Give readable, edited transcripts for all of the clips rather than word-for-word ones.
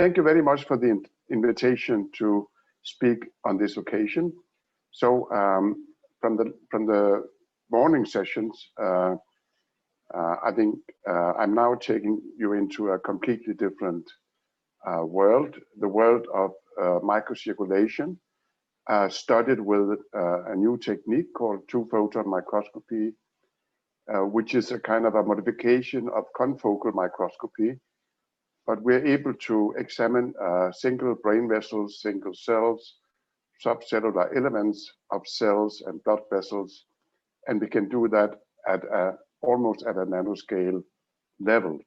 Thank you very much for the invitation to speak on this occasion. So from the morning sessions, I think I'm now taking you into a completely different world, the world of microcirculation, studied with a new technique called two-photon microscopy, which is a kind of a modification of confocal microscopy. But we're able to examine single brain vessels, single cells, subcellular elements of cells and blood vessels, and we can do that at almost at a nanoscale level.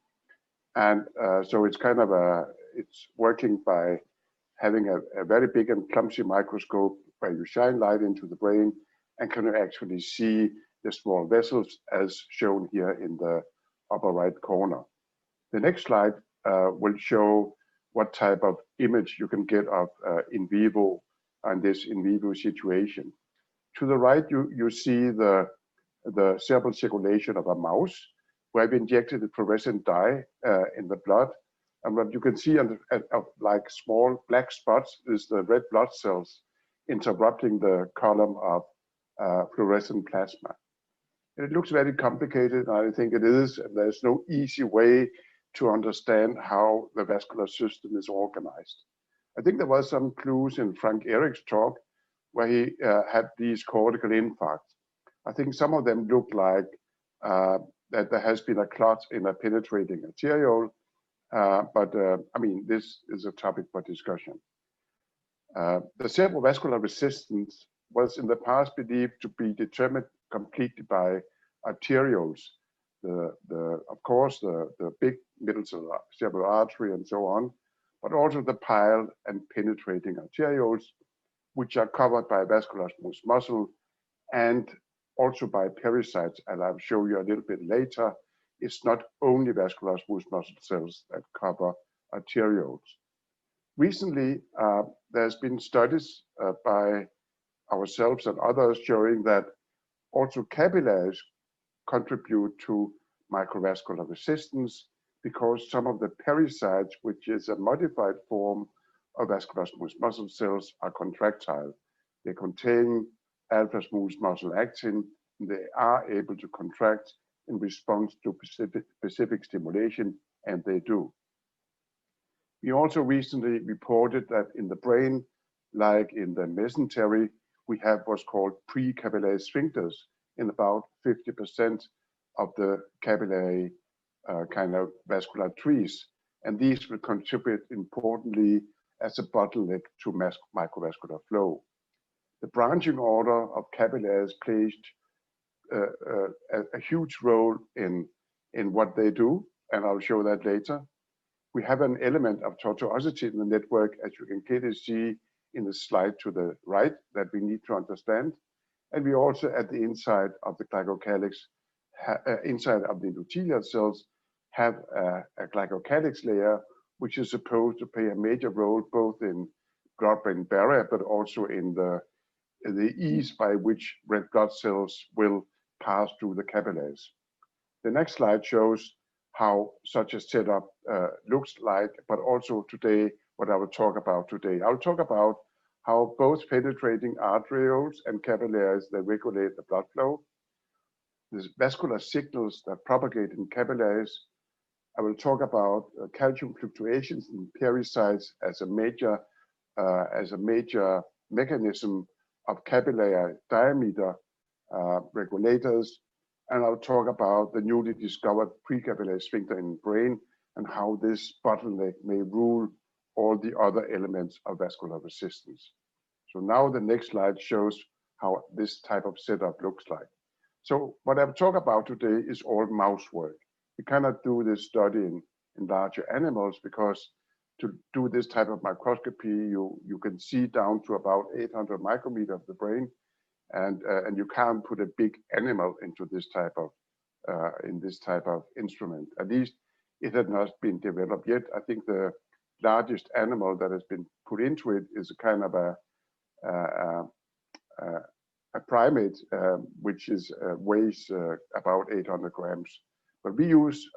And so it's kind of it's working by having a very big and clumsy microscope where you shine light into the brain and can actually see the small vessels as shown here in the upper right corner. The next slide will show what type of image you can get of in vivo and this in vivo situation. To the right, you see the cerebral circulation of a mouse, where we injected the fluorescent dye in the blood. And what you can see of like small black spots is the red blood cells interrupting the column of fluorescent plasma. And it looks very complicated, and I think it is. And there's no easy way to understand how the vascular system is organized. I think there was some clues in Frank Erik's talk where he had these cortical infarcts. I think some of them look like that there has been a clot in a penetrating arteriole, but I mean, this is a topic for discussion. The cerebrovascular resistance was in the past believed to be determined completely by arterioles. Of course, the big middle cerebral artery and so on, but also the pile and penetrating arterioles, which are covered by vascular smooth muscle and also by pericytes, and I'll show you a little bit later. It's not only vascular smooth muscle cells that cover arterioles. Recently, there's been studies by ourselves and others showing that also capillaries contribute to microvascular resistance because some of the pericytes, which is a modified form of vascular smooth muscle cells, are contractile. They contain alpha smooth muscle actin, and they are able to contract in response to specific stimulation, and they do. We also recently reported that in the brain, like in the mesentery, we have what's called precapillary sphincters in about 50% of the capillary kind of vascular trees. And these will contribute importantly as a bottleneck to microvascular flow. The branching order of capillaries plays a huge role in what they do, and I'll show that later. We have an element of tortuosity in the network, as you can clearly see in the slide to the right, that we need to understand. And we also, at the inside of the glycocalyx, inside of the endothelial cells, have a glycocalyx layer, which is supposed to play a major role both in blood-brain barrier, but also in the ease by which red blood cells will pass through the capillaries. The next slide shows how such a setup looks like, but also today, what I will talk about today. I'll talk about how both penetrating arterioles and capillaries, they regulate the blood flow. The vascular signals that propagate in capillaries. I will talk about calcium fluctuations in pericytes as a major mechanism of capillary diameter regulators. And I'll talk about the newly discovered precapillary sphincter in the brain and how this bottleneck may rule all the other elements of vascular resistance. So now the next slide shows how this type of setup looks like. So what I'll talk about today is all mouse work. We cannot do this study in larger animals because to do this type of microscopy, you can see down to about 800 micrometers of the brain, and you can't put a big animal into this type of instrument. At least it had not been developed yet. I think the largest animal that has been put into it is a kind of a primate, which weighs about 800 grams. But we use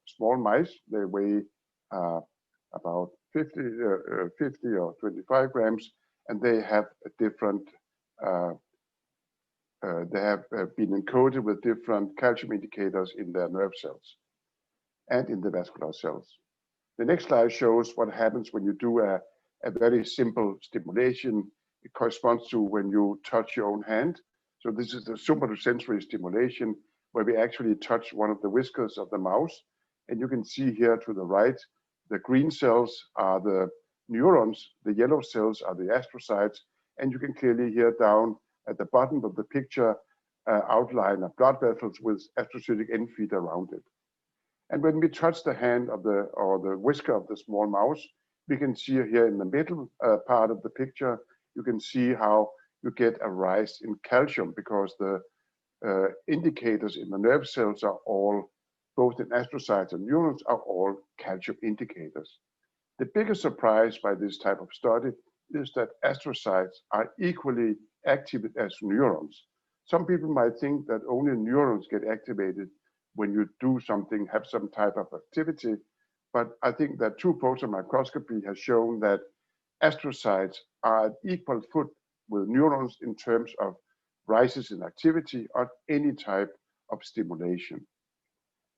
small mice. They weigh about 50 or 25 grams, and they have a different, they have been encoded with different calcium indicators in their nerve cells and in the vascular cells. The next slide shows what happens when you do a very simple stimulation. It corresponds to when you touch your own hand. So this is the supersensory stimulation where we actually touch one of the whiskers of the mouse. And you can see here to the right, the green cells are the neurons, the yellow cells are the astrocytes, and you can clearly hear down at the bottom of the picture outline of blood vessels with astrocytic end feet around it. And when we touch the hand of the whisker of the small mouse, we can see here in the middle part of the picture, you can see how you get a rise in calcium because the indicators in the nerve cells are all, both in astrocytes and neurons, are all calcium indicators. The biggest surprise by this type of study is that astrocytes are equally active as neurons. Some people might think that only neurons get activated when you do something, have some type of activity, but I think that 2-photon microscopy has shown that astrocytes are at equal foot with neurons in terms of rises in activity or any type of stimulation.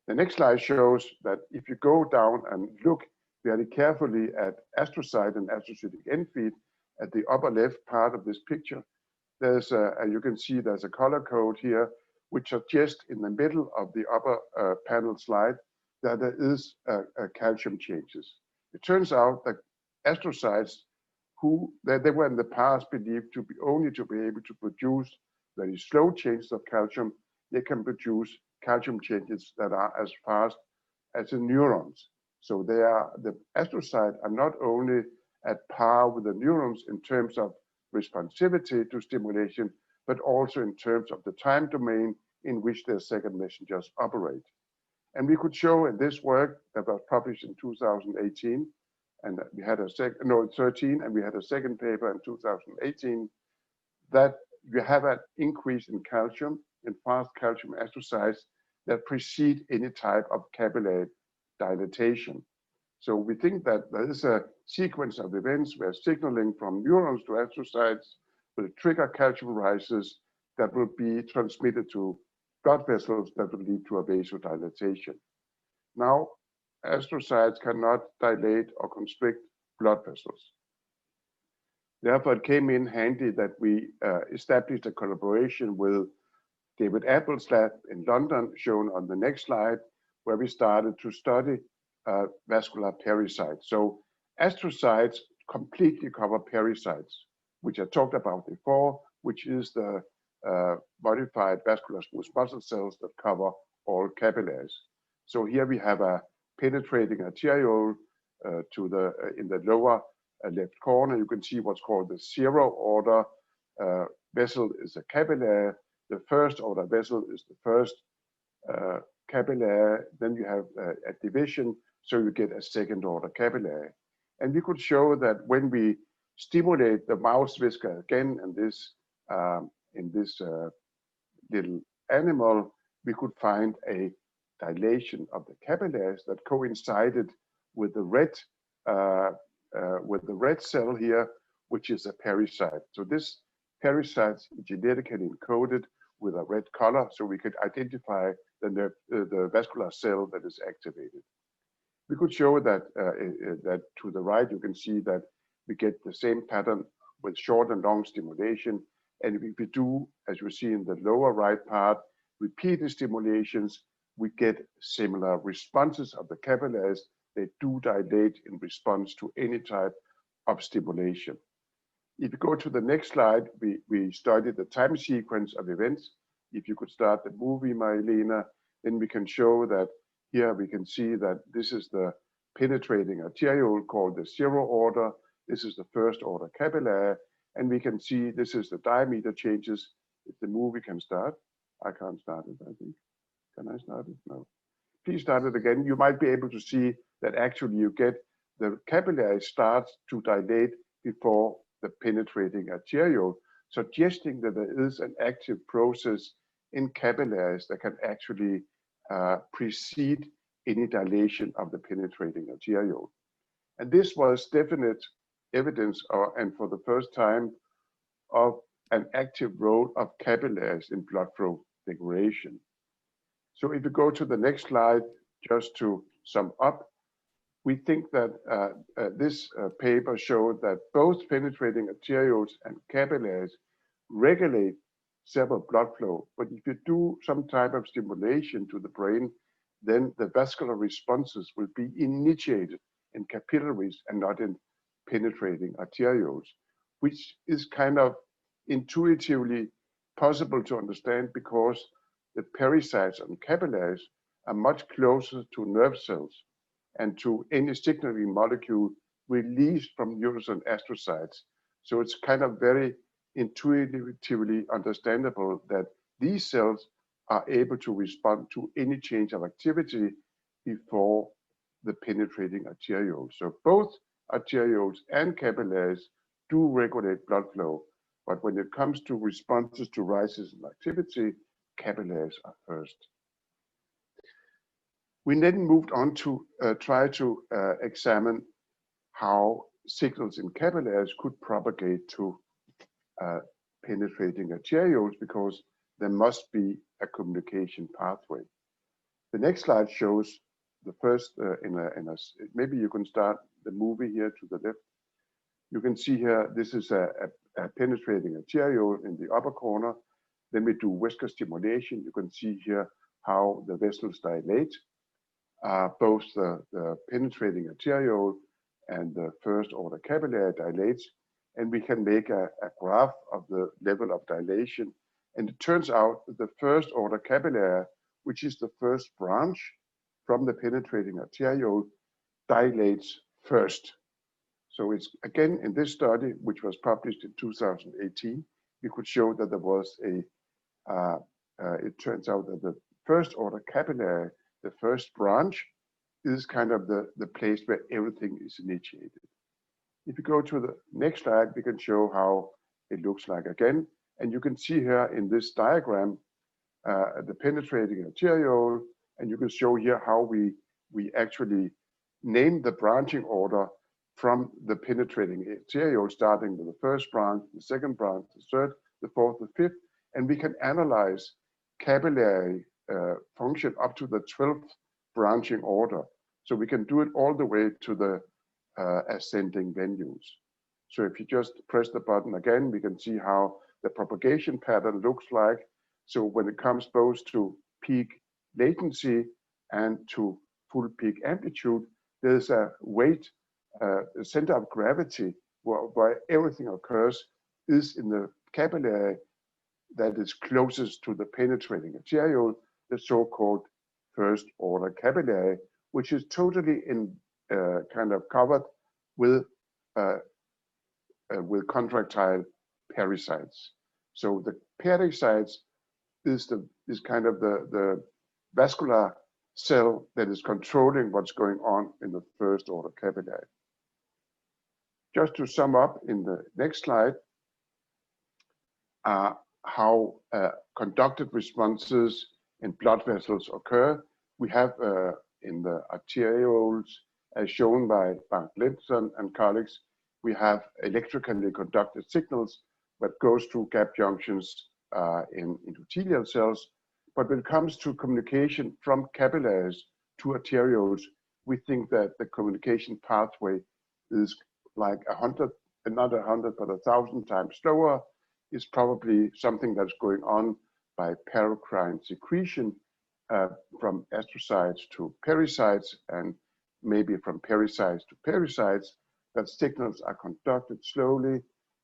The next slide shows that if you go down and look very carefully at astrocyte and astrocytic end feet at the upper left part of this picture, there's you can see there's a color code here, which are just in the middle of the upper panel slide, that there is calcium changes. It turns out that astrocytes, they were in the past believed to be only to be able to produce very slow changes of calcium, they can produce calcium changes that are as fast as the neurons. So the astrocytes are not only at par with the neurons in terms of responsivity to stimulation, but also in terms of the time domain in which their second messengers operate. And we could show in this work that was published in 2018, and we had a 13, and we had a second paper in 2018, that you have an increase in calcium, in fast calcium astrocytes that precede any type of capillary dilatation. So we think that there is a sequence of events where signaling from neurons to astrocytes will trigger calcium rises that will be transmitted to blood vessels that will lead to a vasodilatation. Now, astrocytes cannot dilate or constrict blood vessels. Therefore, it came in handy that we established a collaboration with David Appel's lab in London, shown on the next slide, where we started to study vascular pericytes. So astrocytes completely cover pericytes, which I talked about before, which is the modified vascular smooth muscle cells that cover all capillaries. So here we have a penetrating arteriole in the lower left corner. You can see what's called the 0 order vessel is a capillary. The 1st order vessel is the first capillary. Then you have a division, so you get a 2nd order capillary. And we could show that when we stimulate the mouse whisker again in this little animal, we could find a dilation of the capillaries that coincided with the red cell here, which is a pericyte. So this pericyte is genetically encoded with a red color, so we could identify the vascular cell that is activated. We could show that that to the right, you can see that we get the same pattern with short and long stimulation. And if we do, as you see in the lower right part, repeated stimulations, we get similar responses of the capillaries. They do dilate in response to any type of stimulation. If you go to the next slide, we studied the time sequence of events. If you could start the movie, Marlene, then we can show that here we can see that this is the penetrating arteriole called the 0 order. This is the 1st order capillary. And we can see this is the diameter changes. If the movie can start, I can't start it, I think. Can I start it? No. Please start it again. You might be able to see that actually you get the capillary starts to dilate before the penetrating arteriole, suggesting that there is an active process in capillaries that can actually precede any dilation of the penetrating arteriole. And this was definite evidence, and for the first time, of an active role of capillaries in blood flow regulation. So if you go to the next slide, just to sum up, we think that this paper showed that both penetrating arterioles and capillaries regulate several blood flow. But if you do some type of stimulation to the brain, then the vascular responses will be initiated in capillaries and not in penetrating arterioles, which is kind of intuitively possible to understand because the pericytes and capillaries are much closer to nerve cells and to any signaling molecule released from neurons and astrocytes. So it's kind of very intuitively understandable that these cells are able to respond to any change of activity before the penetrating arterioles. So both arterioles and capillaries do regulate blood flow, but when it comes to responses to rises in activity, capillaries are first. We then moved on to try to examine how signals in capillaries could propagate to penetrating arterioles, because there must be a communication pathway. The next slide shows the first, maybe you can start the movie here to the left. You can see here, this is a penetrating arteriole in the upper corner. Then we do whisker stimulation. You can see here how the vessels dilate. Both the penetrating arteriole and the first order capillary dilates, and we can make a graph of the level of dilation. And it turns out that the first order capillary, which is the first branch from the penetrating arteriole, dilates first. So it's again in this study, which was published in 2018, we could show that there was it turns out that the first order capillary, the first branch, is kind of the place where everything is initiated. If you go to the next slide, we can show how it looks like again. And you can see here in this diagram, the penetrating arteriole, and you can show here how we actually name the branching order from the penetrating arteriole, starting with the first branch, the second branch, the third, the fourth, the fifth, and we can analyze capillary function up to the 12th branching order. So we can do it all the way to the ascending venues. So if you just press the button again, we can see how the propagation pattern looks like. So when it comes both to peak latency and to full peak amplitude, there's a weight, the center of gravity where everything occurs is in the capillary that is closest to the penetrating arteriole, the so-called first order capillary, which is totally kind of covered with contractile pericytes. So the pericytes is kind of the vascular cell that is controlling what's going on in the first order capillary. Just to sum up in the next slide, how conductive responses in blood vessels occur. We have in the arterioles, as shown by Lauritzen and colleagues, we have electrically conducted signals that goes through gap junctions in endothelial cells. But when it comes to communication from capillaries to arterioles, we think that the communication pathway is like 100, not 100, but 1,000 times slower. Is probably something that's going on by paracrine secretion from astrocytes to pericytes, and maybe from pericytes to pericytes, that signals are conducted slowly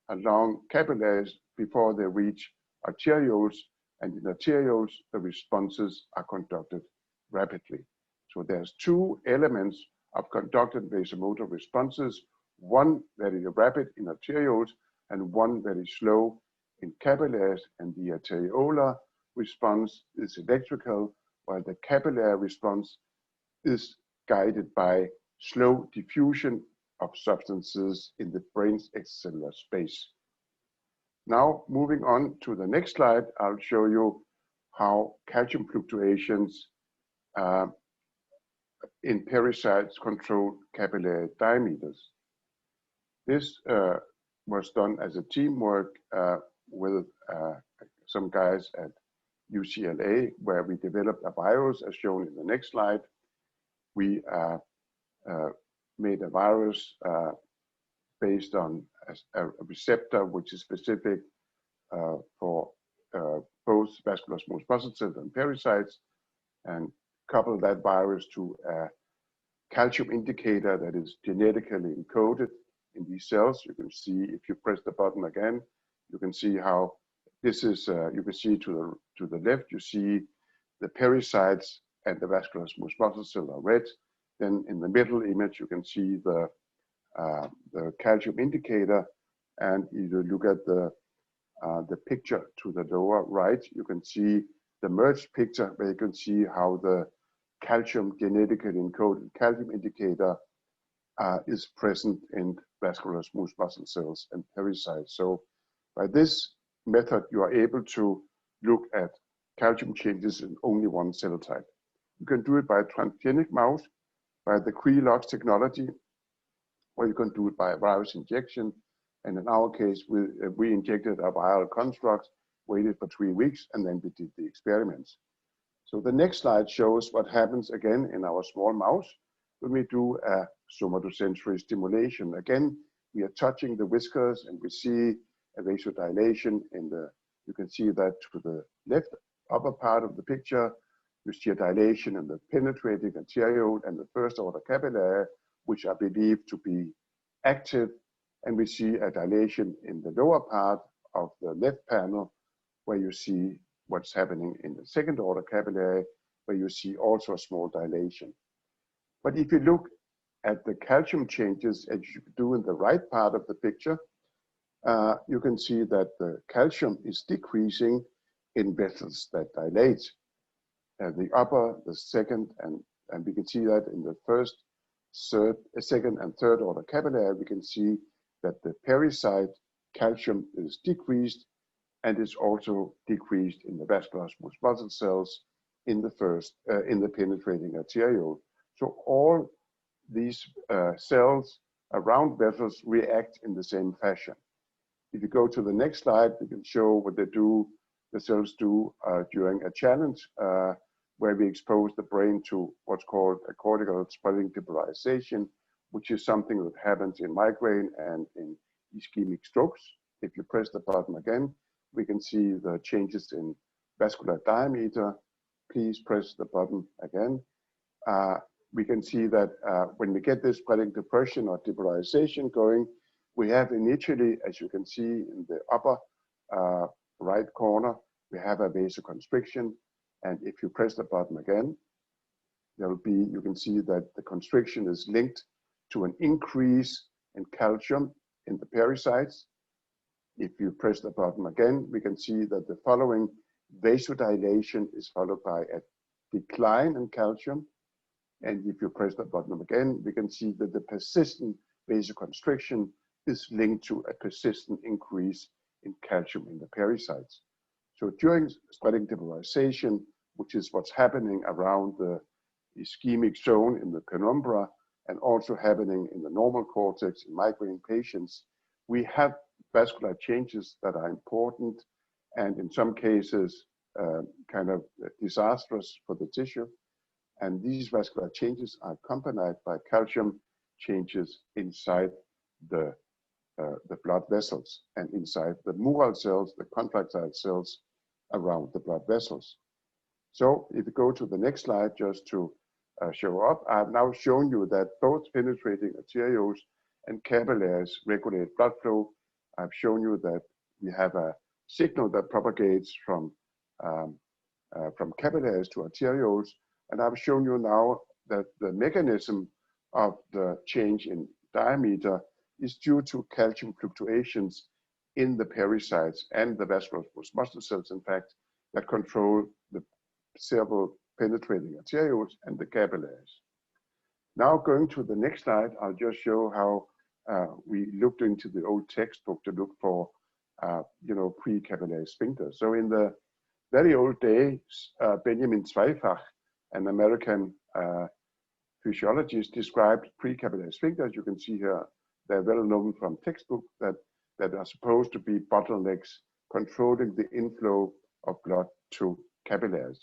along capillaries before they reach arterioles, and in arterioles, the responses are conducted rapidly. So there's two elements of conducted vasomotor responses, one very rapid in arterioles and one very slow in capillaries, and the arteriolar response is electrical, while the capillary response is guided by slow diffusion of substances in the brain's extracellular space. Now, moving on to the next slide, I'll show you how calcium fluctuations in pericytes control capillary diameters. This was done as a teamwork with some guys at UCLA, where we developed a virus as shown in the next slide. We made a virus based on a receptor which is specific for both vascular smooth muscle cells and pericytes, and couple that virus to a calcium indicator that is genetically encoded in these cells. You can see, if you press the button again, you can see how this is, you can see to the left, you see the pericytes and the vascular smooth muscle cell are red. Then in the middle image, you can see the calcium indicator. And if you look at the picture to the lower right, you can see the merged picture where you can see how the calcium genetically encoded calcium indicator is present in vascular smooth muscle cells and pericytes. So by this method, you are able to look at calcium changes in only one cell type. You can do it by a transgenic mouse, by the Crelox technology, or you can do it by a virus injection. And in our case, we injected a viral construct, waited for 3 weeks, and then we did the experiments. So the next slide shows what happens again in our small mouse when we do a somatosensory stimulation. Again, we are touching the whiskers and we see a vasodilation in the, you can see that to the left upper part of the picture, you see a dilation in the penetrating arteriole and the first order capillary, which are believed to be active. And we see a dilation in the lower part of the left panel, where you see what's happening in the second order capillary, where you see also a small dilation. But if you look at the calcium changes, as you do in the right part of the picture, you can see that the calcium is decreasing in vessels that dilate. The upper, the second, and we can see that in the first, second and third order capillary, we can see that the pericyte calcium is decreased and is also decreased in the vascular smooth muscle cells in the first, in the penetrating arteriole. So all these cells around vessels react in the same fashion. If you go to the next slide, we can show what the cells do during a challenge where we expose the brain to what's called a cortical spreading depolarization, which is something that happens in migraine and in ischemic strokes. If you press the button again, we can see the changes in vascular diameter. Please press the button again. We can see that when we get this spreading depression or depolarization going, we have initially, as you can see in the upper right corner, we have a vasoconstriction. And if you press the button again, there will be, you can see that the constriction is linked to an increase in calcium in the pericytes. If you press the button again, we can see that the following vasodilation is followed by a decline in calcium. And if you press the button again, we can see that the persistent vasoconstriction is linked to a persistent increase in calcium in the pericytes. So during spreading depolarization, which is what's happening around the ischemic zone in the penumbra and also happening in the normal cortex in migraine patients, we have vascular changes that are important and in some cases kind of disastrous for the tissue. And these vascular changes are accompanied by calcium changes inside the blood vessels and inside the mural cells, the contractile cells around the blood vessels. So if you go to the next slide, just to show up, I've now shown you that both penetrating arterioles and capillaries regulate blood flow. I've shown you that we have a signal that propagates from capillaries to arterioles. And I've shown you now that the mechanism of the change in diameter is due to calcium fluctuations in the pericytes and the vascular muscle cells, in fact, that control the several penetrating arterioles and the capillaries. Now going to the next slide, I'll just show how we looked into the old textbook to look for, pre-capillary sphincter. So in the very old days, Benjamin Zweifach, an American physiologists described precapillary sphincters. You can see here they're well known from textbook that are supposed to be bottlenecks controlling the inflow of blood to capillaries.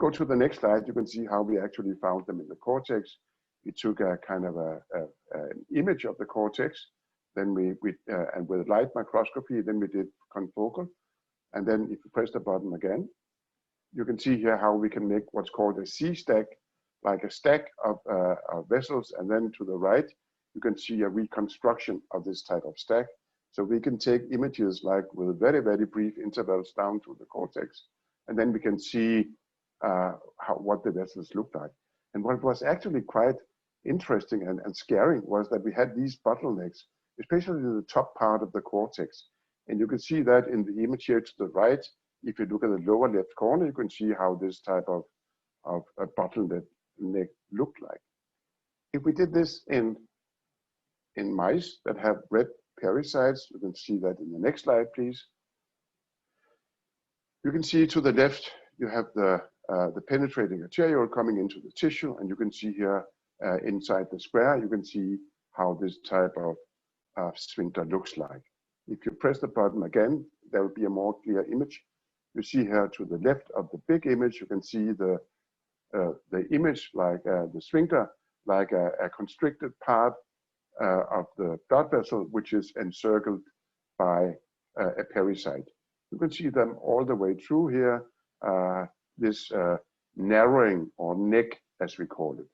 Go to the next slide. You can see how we actually found them in the cortex. We took a kind of an image of the cortex, then and with light microscopy, then we did confocal. And then if you press the button again, you can see here how we can make what's called a C-stack, like a stack of vessels. And then to the right, you can see a reconstruction of this type of stack. So we can take images like with very, very brief intervals down to the cortex, and then we can see what the vessels look like. And what was actually quite interesting and scary was that we had these bottlenecks, especially in the top part of the cortex. And you can see that in the image here to the right. If you look at the lower left corner, you can see how this type of a bottleneck looked like. If we did this in mice that have red pericytes, you can see that in the next slide, please. You can see to the left, you have the penetrating arteriole coming into the tissue, and you can see here inside the square, you can see how this type of sphincter looks like. If you press the button again, there will be a more clear image. You see here to the left of the big image, you can see the image like the sphincter, like a constricted part of the blood vessel, which is encircled by a pericyte. You can see them all the way through here, this narrowing or neck, as we call it.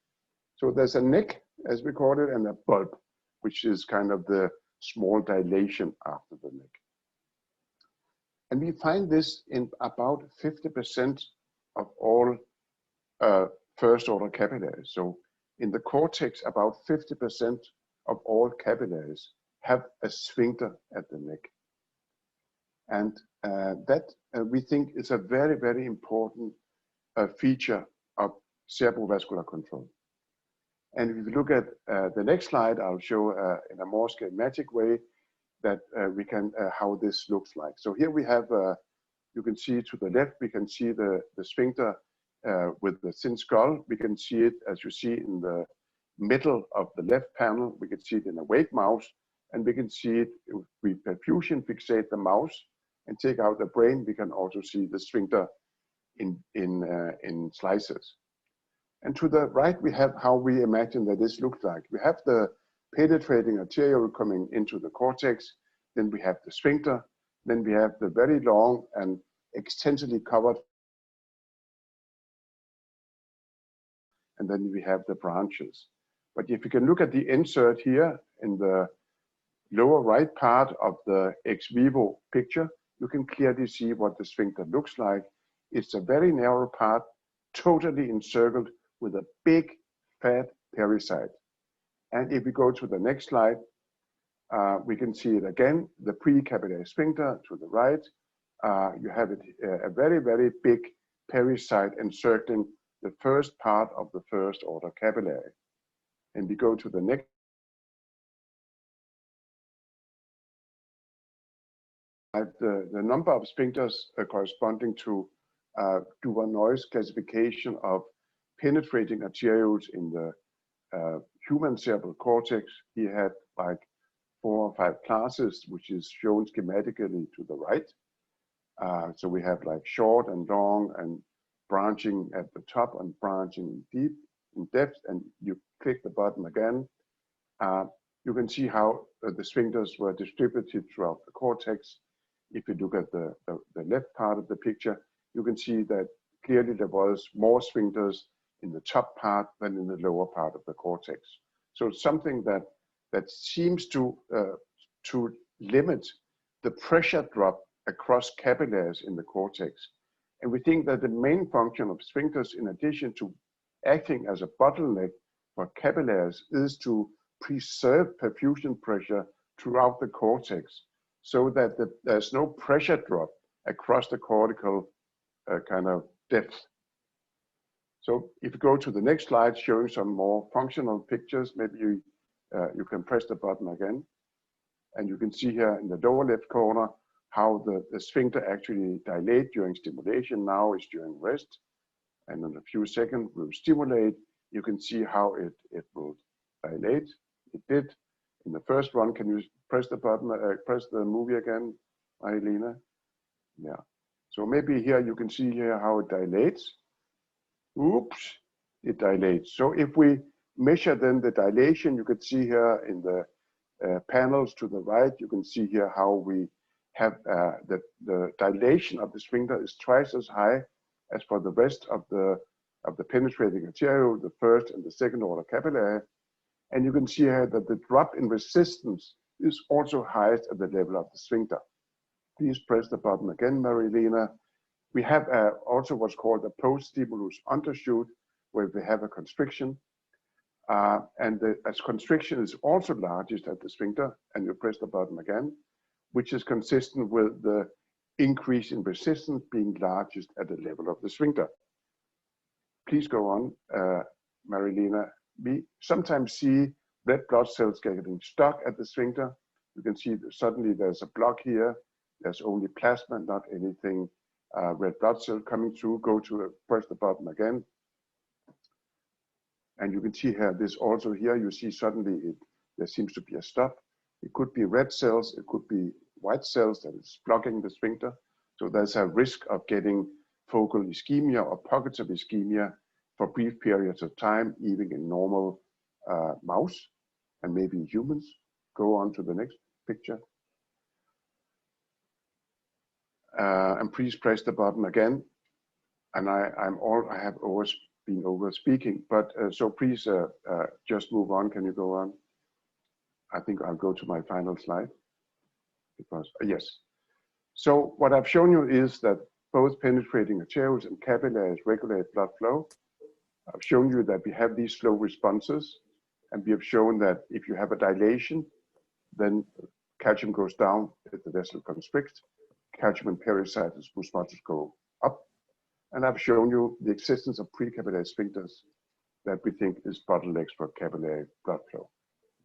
So there's a neck, as we call it, and a bulb, which is kind of the small dilation after the neck. And we find this in about 50% of all first order capillaries. So in the cortex, about 50% of all capillaries have a sphincter at the neck. And that we think is a very, very important feature of cerebrovascular control. And if you look at the next slide, I'll show in a more schematic way that we can how this looks like. So here we have, you can see to the left, we can see the sphincter with the thin skull. We can see it, as you see, in the middle of the left panel. We can see it in a awake mouse, and we can see it if we perfusion fixate the mouse and take out the brain. We can also see the sphincter in slices. And to the right, we have how we imagine that this looks like. We have the penetrating arteriole coming into the cortex. Then we have the sphincter. Then we have the very long and extensively covered. And then we have the branches. But if you can look at the insert here in the lower right part of the ex vivo picture, you can clearly see what the sphincter looks like. It's a very narrow part, totally encircled with a big fat pericyte. And if we go to the next slide, we can see it again, the precapillary sphincter to the right. You have it, a very, very big pericyte encircling the first part of the first order capillary. And we go to the next. The number of sphincters corresponding to Duvernoy's classification of penetrating arterioles in the human cerebral cortex. He had like 4 or 5 classes, which is shown schematically to the right. So we have like short and long and branching at the top and branching deep in depth. And you click the button again. You can see how the sphincters were distributed throughout the cortex. If you look at the left part of the picture, you can see that clearly there was more sphincters in the top part than in the lower part of the cortex. So it's something that seems to limit the pressure drop across capillaries in the cortex. And we think that the main function of sphincters, in addition to acting as a bottleneck for capillaries, is to preserve perfusion pressure throughout the cortex, so that there's no pressure drop across the cortical kind of depth. So if you go to the next slide, showing some more functional pictures, maybe you can press the button again. And you can see here in the lower left corner how the sphincter actually dilate during stimulation. Now is during rest. And in a few seconds, we'll stimulate. you can see how it will dilate. It did in the first one. Can you press the button, press the movie again, Marilena? Yeah. So maybe here you can see here how it dilates. Oops, it dilates. So if we measure then the dilation, you can see here in the panels to the right, you can see here how we have the dilation of the sphincter is twice as high as for the rest of the penetrating arteriole, the first and the second order capillary. And you can see here that the drop in resistance is also highest at the level of the sphincter. Please press the button again, Marilena. We have also what's called a post-stimulus undershoot, where we have a constriction. As constriction is also largest at the sphincter, and you press the button again, which is consistent with the increase in resistance being largest at the level of the sphincter. Please go on, Marilena. We sometimes see red blood cells getting stuck at the sphincter. You can see that suddenly there's a block here. There's only plasma, not anything red blood cell coming through. Go to press the button again. And you can see here, this also here, you see suddenly there seems to be a stop. It could be red cells, it could be white cells that is blocking the sphincter. So there's a risk of getting focal ischemia or pockets of ischemia for brief periods of time, even in normal mouse and maybe in humans. Go on to the next picture. And please press the button again. And I have always been over speaking, but so please just move on. Can you go on? I think I'll go to my final slide because yes. So what I've shown you is that both penetrating arterioles and capillaries regulate blood flow. I've shown you that we have these slow responses, and we have shown that if you have a dilation, then calcium goes down if the vessel constricts. Calcium and pericytus musculus go up. And I've shown you the existence of precapillary sphincters that we think is bottlenecks for capillary blood flow.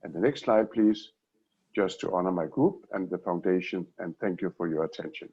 And the next slide, please, just to honor my group and the foundation, and thank you for your attention.